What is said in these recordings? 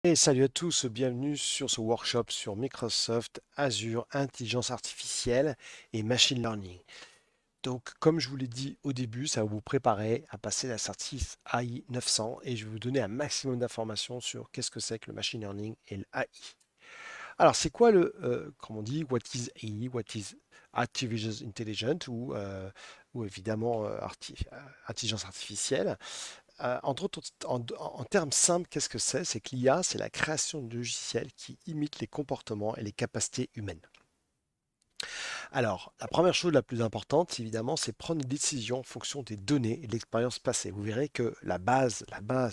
Et salut à tous, bienvenue sur ce workshop sur Microsoft Azure Intelligence Artificielle et Machine Learning. Donc, comme je vous l'ai dit au début, ça va vous préparer à passer la certif AI 900 et je vais vous donner un maximum d'informations sur qu'est-ce que c'est que le Machine Learning et l'AI. Alors, c'est quoi comme on dit, what is AI, what is Artificial Intelligence ou évidemment intelligence artificielle. Entre autres, en termes simples, qu'est-ce que c'est? C'est que l'IA, c'est la création de logiciels qui imitent les comportements et les capacités humaines. Alors, la première chose la plus importante, évidemment, c'est prendre une décision en fonction des données et de l'expérience passée. Vous verrez que la base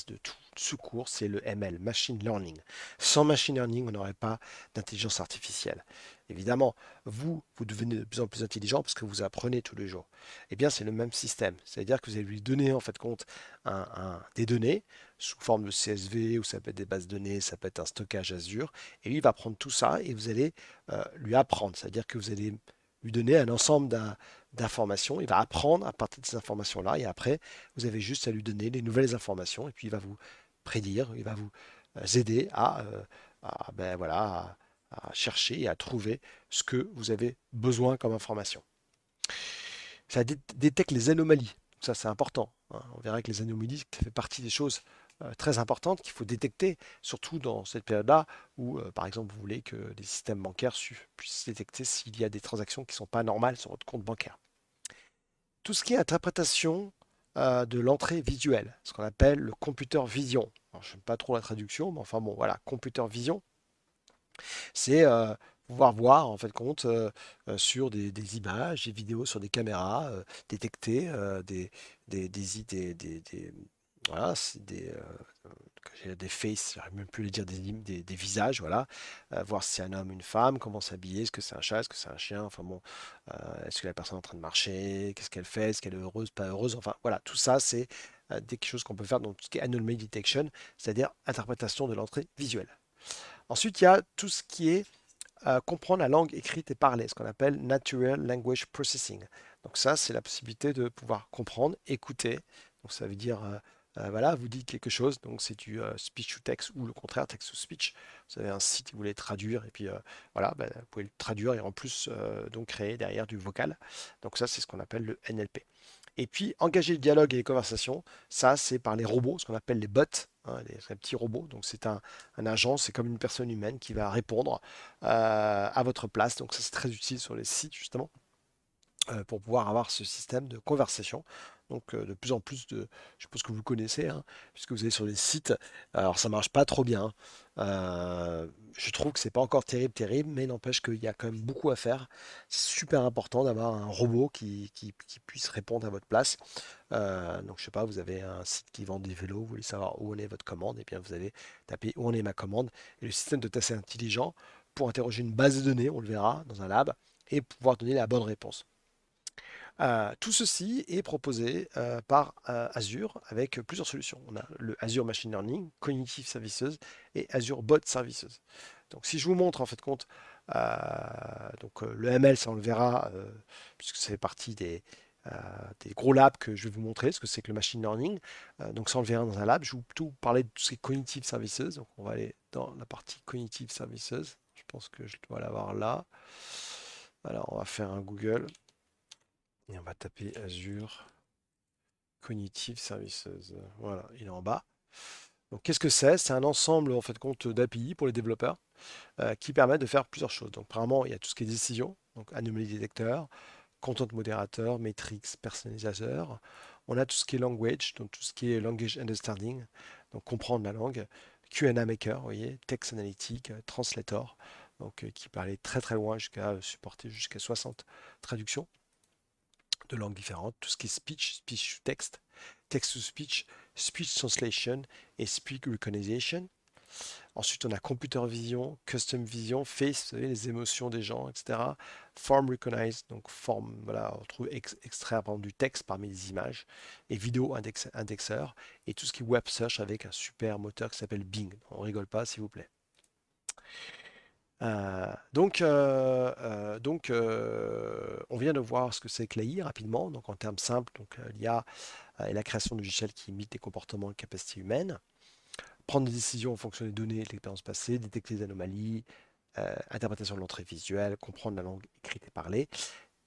de tout ce cours, c'est le ML, Machine Learning. Sans Machine Learning, on n'aurait pas d'intelligence artificielle. Évidemment, vous devenez de plus en plus intelligent parce que vous apprenez tous les jours. Eh bien, c'est le même système. C'est-à-dire que vous allez lui donner, en fait, compte des données sous forme de CSV, ou ça peut être des bases de données, ça peut être un stockage Azure, et lui, il va prendre tout ça et vous allez lui apprendre. C'est-à-dire que vous allez lui donner un ensemble d'informations. Il va apprendre à partir de ces informations-là et après, vous avez juste à lui donner les nouvelles informations et puis il va vous prédire, il va vous aider ben voilà, à chercher et à trouver ce que vous avez besoin comme information. Ça détecte les anomalies. Ça, c'est important, hein. On verra que les anomalies, ça fait partie des choses très importantes qu'il faut détecter, surtout dans cette période-là où, par exemple, vous voulez que les systèmes bancaires puissent détecter s'il y a des transactions qui ne sont pas normales sur votre compte bancaire. Tout ce qui est interprétation de l'entrée visuelle, ce qu'on appelle le computer vision. Alors, je n'aime pas trop la traduction, mais enfin bon, voilà, computer vision, c'est pouvoir voir en fait compte sur des images, des vidéos sur des caméras, détecter voilà, c'est des faces, j'arrive même plus à les dire, des visages, voilà, voir si c'est un homme, une femme, comment s'habiller, est-ce que c'est un chat, est-ce que c'est un chien, enfin bon, est-ce que la personne est en train de marcher, qu'est-ce qu'elle fait, est-ce qu'elle est heureuse, pas heureuse, enfin voilà, tout ça c'est quelque chose qu'on peut faire dans tout ce qui est anomaly detection, c'est-à-dire interprétation de l'entrée visuelle. Ensuite, il y a tout ce qui est comprendre la langue écrite et parlée, ce qu'on appelle Natural Language Processing. Donc ça, c'est la possibilité de pouvoir comprendre, écouter. Donc ça veut dire, voilà, vous dites quelque chose, donc c'est du speech to text ou le contraire, text to speech. Vous avez un site qui voulait traduire et puis voilà, ben, vous pouvez le traduire et en plus donc créer derrière du vocal. Donc ça, c'est ce qu'on appelle le NLP. Et puis, engager le dialogue et les conversations, ça, c'est par les robots, ce qu'on appelle les bots, hein, les petits robots. Donc, c'est un agent, c'est comme une personne humaine qui va répondre à votre place. Donc, ça, c'est très utile sur les sites, justement pour pouvoir avoir ce système de conversation. Donc de plus en plus je suppose que vous le connaissez, hein, puisque vous allez sur les sites, alors ça marche pas trop bien. Je trouve que c'est pas encore terrible, mais n'empêche qu'il y a quand même beaucoup à faire. C'est super important d'avoir un robot qui puisse répondre à votre place. Donc je sais pas, vous avez un site qui vend des vélos, vous voulez savoir où en est votre commande, et bien vous allez taper où en est ma commande. Et le système de assez intelligent pour interroger une base de données, on le verra dans un lab, et pouvoir donner la bonne réponse. Tout ceci est proposé par Azure avec plusieurs solutions. On a le Azure Machine Learning, Cognitive Services et Azure Bot Services. Donc si je vous montre en fait compte, le ML, ça on le verra, puisque ça fait partie euh, des gros labs que je vais vous montrer, ce que c'est que le machine learning. Donc ça on le verra dans un lab. Je vais tout vous parler de tout ce qui est Cognitive Services. Donc on va aller dans la partie Cognitive Services. Je pense que je dois l'avoir là. Alors on va faire un Google. Et on va taper Azure Cognitive Services. Voilà, il est en bas. Donc, qu'est-ce que c'est? C'est un ensemble en fait compte d'API pour les développeurs qui permettent de faire plusieurs choses. Donc, apparemment, il y a tout ce qui est décision, donc anomaly détecteur, content modérateur, metrics, personnalisateur. On a tout ce qui est language, donc tout ce qui est language understanding, donc comprendre la langue. Q&A maker, vous voyez, text analytique, translator, donc qui peut aller très très loin jusqu'à supporter jusqu'à 60 traductions de langues différentes, tout ce qui est speech, speech to text, text to speech, speech translation et speak recognition. Ensuite, on a computer vision, custom vision, face, vous savez, les émotions des gens, etc. Form recognize, donc forme, voilà, on trouve extraire par exemple, du texte parmi les images, et vidéo indexeur, et tout ce qui est web search avec un super moteur qui s'appelle Bing. On rigole pas, s'il vous plaît. On vient de voir ce que c'est que l'AI rapidement. Donc, en termes simples, donc l'IA est la création de logiciels qui imitent les comportements et les capacités humaines. prendre des décisions en fonction des données et de l'expérience passée, détecter des anomalies, interprétation de l'entrée visuelle, comprendre la langue écrite et parlée,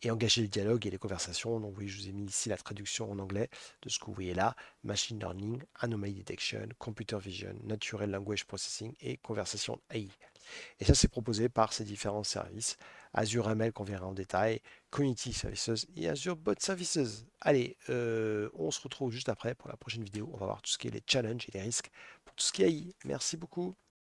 et engager le dialogue et les conversations. Donc oui, je vous ai mis ici la traduction en anglais de ce que vous voyez là: machine learning, anomaly detection, computer vision, natural language processing et conversation AI. Et ça, c'est proposé par ces différents services: Azure ML qu'on verra en détail, Community Services et Azure Bot Services. Allez, on se retrouve juste après pour la prochaine vidéo. On va voir tout ce qui est les challenges et les risques pour tout ce qui est AI. Merci beaucoup.